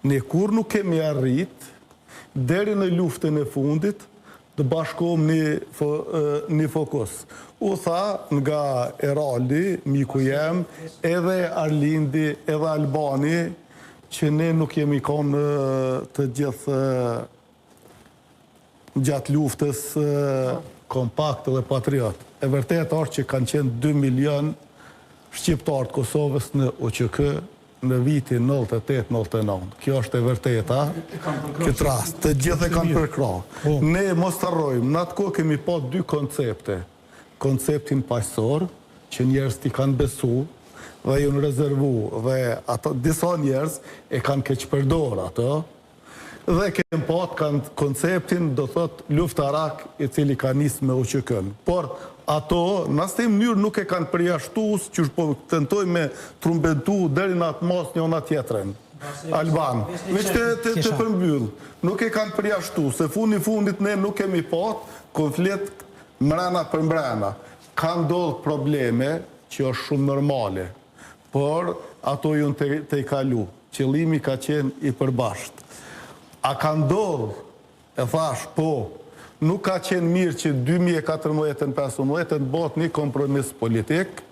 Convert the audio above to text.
Ne kur nuk kemi arrit, deri në luftën e fundit, të bashkohëm një fokus. U tha nga Eraldi, miku jem, edhe Arlindi, edhe Albani, që ne nuk jemi konë të gjithë gjatë luftës kompakt dhe patriot. E vërtet është që kanë qenë 2 milion shqiptarët Kosovës në UQK në vitin 98-99. Kjo është e vërteta, këtë rast. Të gjithë e kanë përkra. Ne mos të rrojmë, në atë kohë kemi pa 2 koncepte. Konceptin paqësor, që njerëz t'i kanë besu, dhe ju në rezervu, dhe disa njerëz e kanë keqpërdor ato, dhe kemë pat kanë konceptin, do thot, luftarak i cili ka nisë me UQK-n. Por ato, në asë të mënyrë nuk e kanë përjashtus, që po tentoj me trumbetu deri në atë mos një ona tjetërën. Alban, veç të përmbyll, nuk e kanë përjashtu, se fundit ne nuk kemi pat konflikt mrena për mrena. Kanë ndodhë probleme që është shumë normale, por ato ju në të i kalu. Qëllimi ka qenë i përbasht. A ka ndodhë, e thash, po, nuk ka qenë mirë që 2014-2015 bëhet një kompromis politik,